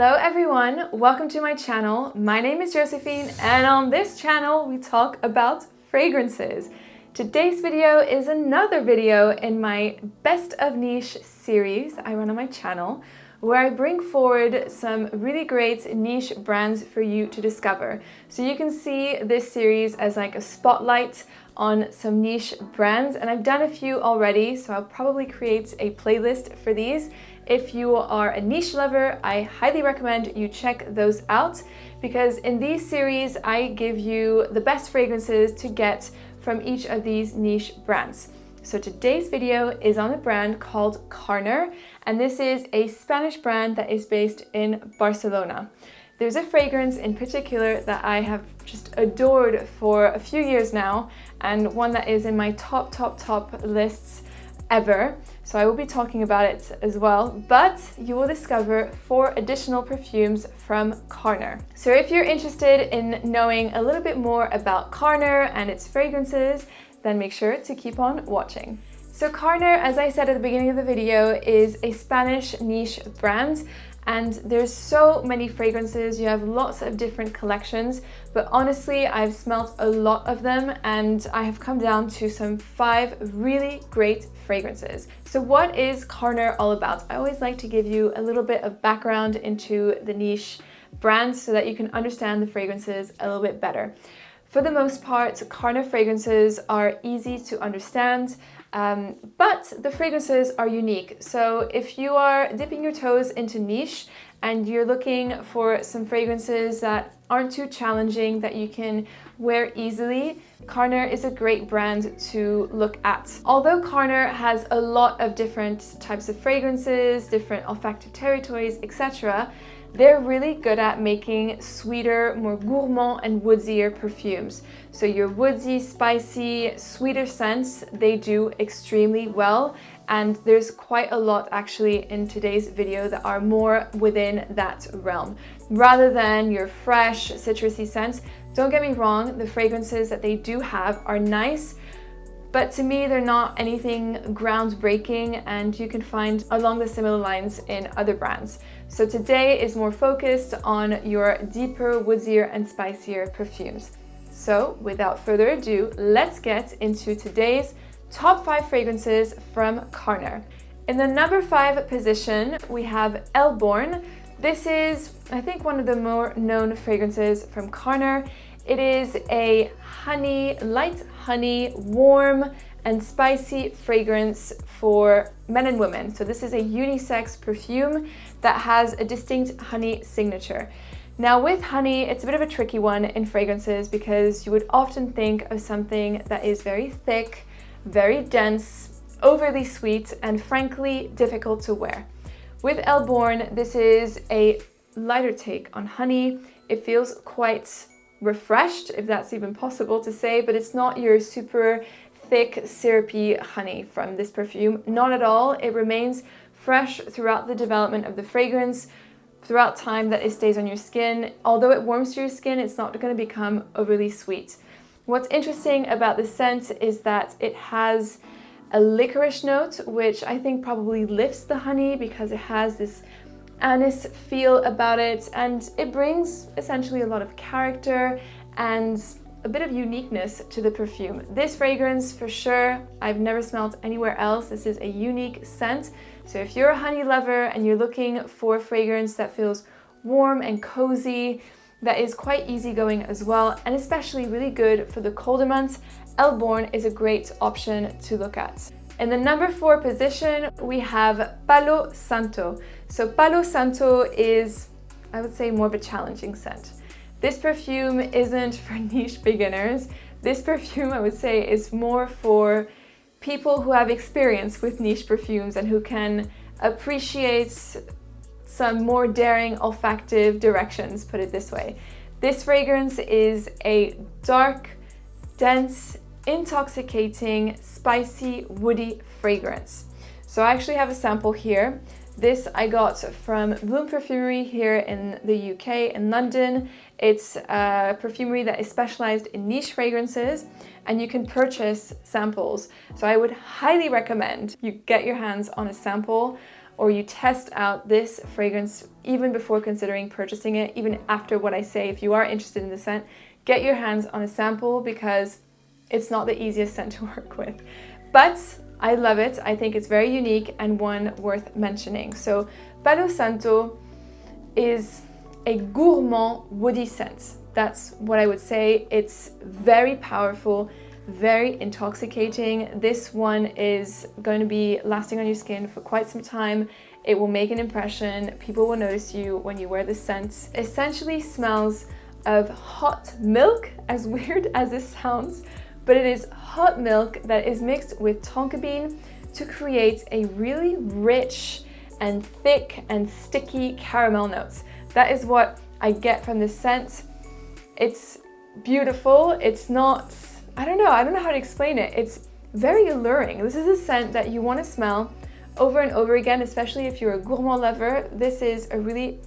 Hello everyone, welcome to my channel. My name is Josephine and on this channel we talk about fragrances. Today's video is another video in my Best of Niche series I run on my channel, where I bring forward some really great niche brands for you to discover. So you can see this series as like a spotlight on some niche brands, and I've done a few already, so I'll probably create a playlist for these. If you are a niche lover, I highly recommend you check those out, because in these series I give you the best fragrances to get from each of these niche brands. So today's video is on a brand called Carner, and this is a Spanish brand that is based in Barcelona. There's a fragrance in particular that I have just adored for a few years now, and one that is in my top lists ever. So I will be talking about it as well, but you will discover 4 additional perfumes from Carner. So if you're interested in knowing a little bit more about Carner and its fragrances, then make sure to keep on watching. So Carner, as I said at the beginning of the video, is a Spanish niche brand, and there's so many fragrances. You have lots of different collections, but honestly I've smelled a lot of them and I have come down to some 5 really great fragrances. So what is Carner all about? I always like to give you a little bit of background into the niche brands so that you can understand the fragrances a little bit better. For the most part, Carner fragrances are easy to understand, but the fragrances are unique. So if you are dipping your toes into niche and you're looking for some fragrances that aren't too challenging, that you can wear easily, Carner is a great brand to look at. Although Carner has a lot of different types of fragrances, different olfactive territories, etc., they're really good at making sweeter, more gourmand and woodsier perfumes. So your woodsy, spicy, sweeter scents, they do extremely well. And there's quite a lot actually in today's video that are more within that realm. Rather than your fresh, citrusy scents, don't get me wrong, the fragrances that they do have are nice, but to me, they're not anything groundbreaking, and you can find along the similar lines in other brands. So today is more focused on your deeper, woodsier and spicier perfumes. So without further ado, let's get into today's top 5 fragrances from Carner. In the number 5 position, we have Elborn. This is, I think, one of the more known fragrances from Carner. It is a light honey, warm and spicy fragrance for men and women. So this is a unisex perfume that has a distinct honey signature. Now with honey, it's a bit of a tricky one in fragrances because you would often think of something that is very thick, very dense, overly sweet, and frankly difficult to wear. With Elborn, this is a lighter take on honey. It feels quite refreshed, if that's even possible to say, but it's not your super thick, syrupy honey from this perfume. Not at all. It remains fresh throughout the development of the fragrance, throughout time that it stays on your skin. Although it warms to your skin, it's not going to become overly sweet. What's interesting about the scent is that it has a licorice note, which I think probably lifts the honey because it has this anise feel about it, and it brings essentially a lot of character and a bit of uniqueness to the perfume. This fragrance, for sure, I've never smelled anywhere else. This is a unique scent. So if you're a honey lover and you're looking for a fragrance that feels warm and cozy, that is quite easygoing as well, and especially really good for the colder months, Elborn is a great option to look at. In the number 4 position, we have Palo Santo. So Palo Santo is, I would say, more of a challenging scent. This perfume isn't for niche beginners. This perfume, I would say, is more for people who have experience with niche perfumes and who can appreciate some more daring olfactive directions, put it this way. This fragrance is a dark, dense, intoxicating, spicy, woody fragrance. So I actually have a sample here. This I got from Bloom Perfumery here in the UK, in London. It's a perfumery that is specialized in niche fragrances, and you can purchase samples. So I would highly recommend you get your hands on a sample or you test out this fragrance even before considering purchasing it, even after what I say, if you are interested in the scent, get your hands on a sample because it's not the easiest scent to work with. But I love it. I think it's very unique and one worth mentioning. So Palo Santo is a gourmand woody scent. That's what I would say. It's very powerful, very intoxicating. This one is going to be lasting on your skin for quite some time. It will make an impression. People will notice you when you wear this scent. Essentially smells of hot milk, as weird as this sounds, but it is hot milk that is mixed with tonka bean to create a really rich and thick and sticky caramel notes. That is what I get from this scent. It's beautiful. It's not, I don't know how to explain it. It's very alluring. This is a scent that you want to smell over and over again, especially if you're a gourmand lover. This is a really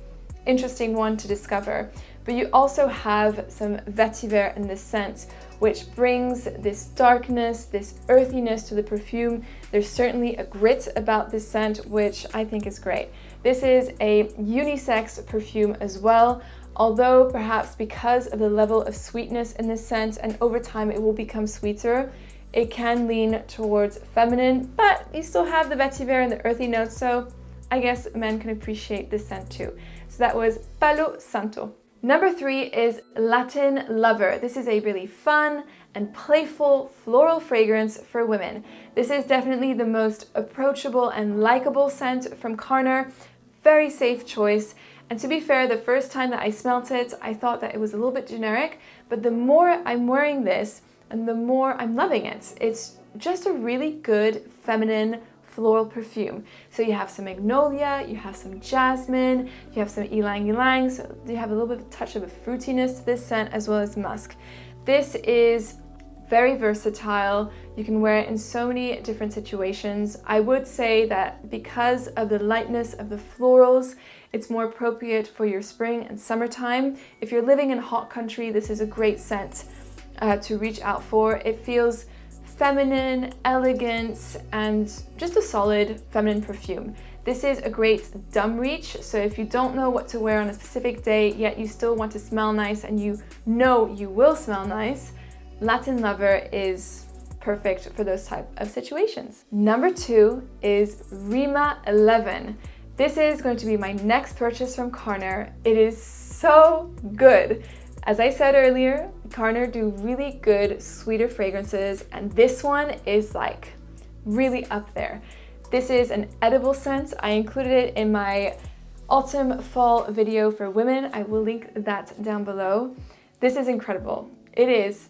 interesting one to discover. But you also have some vetiver in this scent, which brings this darkness, this earthiness to the perfume. There's certainly a grit about this scent, which I think is great. This is a unisex perfume as well, although perhaps because of the level of sweetness in this scent, and over time it will become sweeter, it can lean towards feminine, but you still have the vetiver and the earthy notes, so I guess men can appreciate this scent too. So that was Palo Santo. Number 3 is Latin Lover. This is a really fun and playful floral fragrance for women. This is definitely the most approachable and likable scent from Carner. Very safe choice. And to be fair, the first time that I smelt it, I thought that it was a little bit generic, but the more I'm wearing this and the more I'm loving it. It's just a really good feminine floral perfume. So you have some magnolia, you have some jasmine, you have some ylang ylang, so you have a little bit of a touch of a fruitiness to this scent as well as musk. This is very versatile. You can wear it in so many different situations. I would say that because of the lightness of the florals, it's more appropriate for your spring and summertime. If you're living in a hot country, this is a great scent to reach out for. It feels feminine, elegant, and just a solid feminine perfume. This is a great dumb reach, so if you don't know what to wear on a specific day, yet you still want to smell nice and you know you will smell nice, Latin Lover is perfect for those type of situations. Number 2 is Rima 11. This is going to be my next purchase from Carner. It is so good. As I said earlier, Carner do really good, sweeter fragrances, and this one is like really up there. This is an edible scent. I included it in my autumn fall video for women. I will link that down below. This is incredible. It is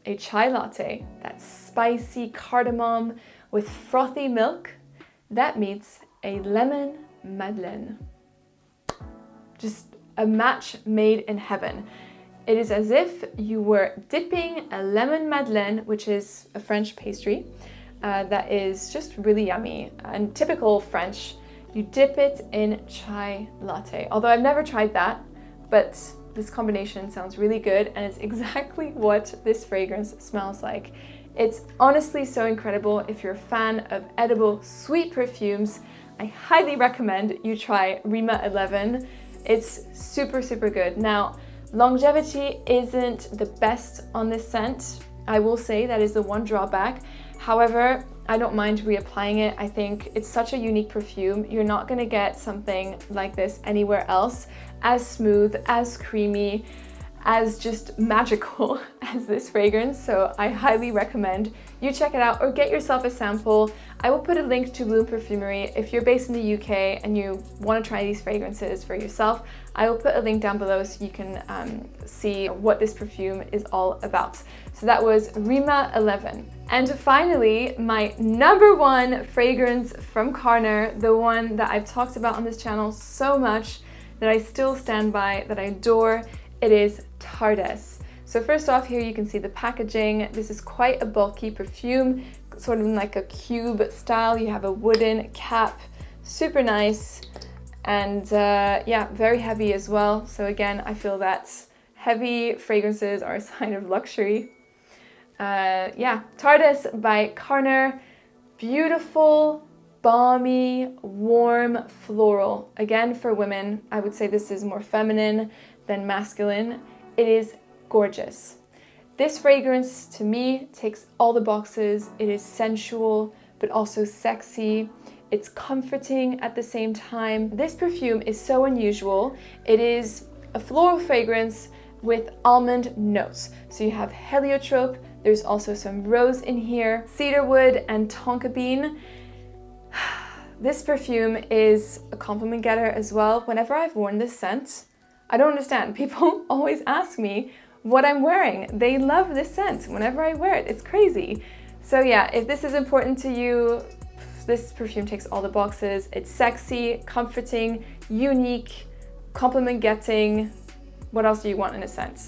a chai latte, that spicy cardamom with frothy milk that meets a lemon madeleine. Just a match made in heaven. It is as if you were dipping a lemon madeleine, which is a French pastry that is just really yummy and typical French. You dip it in chai latte. Although I've never tried that, but this combination sounds really good and it's exactly what this fragrance smells like. It's honestly so incredible. If you're a fan of edible sweet perfumes, I highly recommend you try Rima 11. It's super, super good. Now, longevity isn't the best on this scent. I will say that is the one drawback. However, I don't mind reapplying it. I think it's such a unique perfume. You're not gonna get something like this anywhere else, as smooth, as creamy, as just magical as this fragrance. So I highly recommend you check it out or get yourself a sample. I will put a link to Bloom Perfumery. If you're based in the UK and you want to try these fragrances for yourself, I will put a link down below so you can see what this perfume is all about. So that was Rima 11. And finally, my number 1 fragrance from Carner, the one that I've talked about on this channel so much, that I still stand by, that I adore. It is Tardis. So first off, here you can see the packaging. This is quite a bulky perfume, sort of in like a cube style. You have a wooden cap, super nice, and yeah, very heavy as well. So again, I feel that heavy fragrances are a sign of luxury. Yeah, Tardis by Carner. Beautiful, balmy, warm, floral. Again, for women, I would say this is more feminine than masculine. It is gorgeous. This fragrance, to me, ticks all the boxes. It is sensual, but also sexy. It's comforting at the same time. This perfume is so unusual. It is a floral fragrance with almond notes. So you have heliotrope, there's also some rose in here, cedarwood and tonka bean. This perfume is a compliment getter as well. Whenever I've worn this scent, I don't understand. People always ask me what I'm wearing. They love this scent whenever I wear it. It's crazy. So yeah, if this is important to you, this perfume ticks all the boxes. It's sexy, comforting, unique, compliment getting. What else do you want in a scent?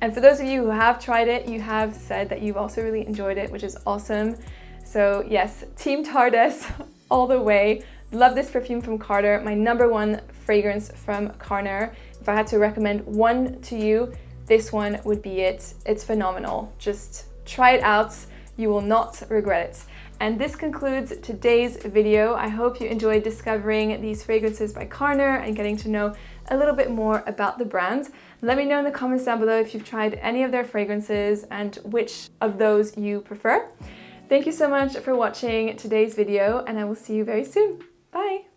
And for those of you who have tried it, you have said that you've also really enjoyed it, which is awesome. So yes, Team Tardis all the way. Love this perfume from Carner, my #1 fragrance from Carner. If I had to recommend one to you, this one would be it. It's phenomenal. Just try it out. You will not regret it. And this concludes today's video. I hope you enjoyed discovering these fragrances by Carner and getting to know a little bit more about the brand. Let me know in the comments down below if you've tried any of their fragrances and which of those you prefer. Thank you so much for watching today's video, and I will see you very soon. Bye!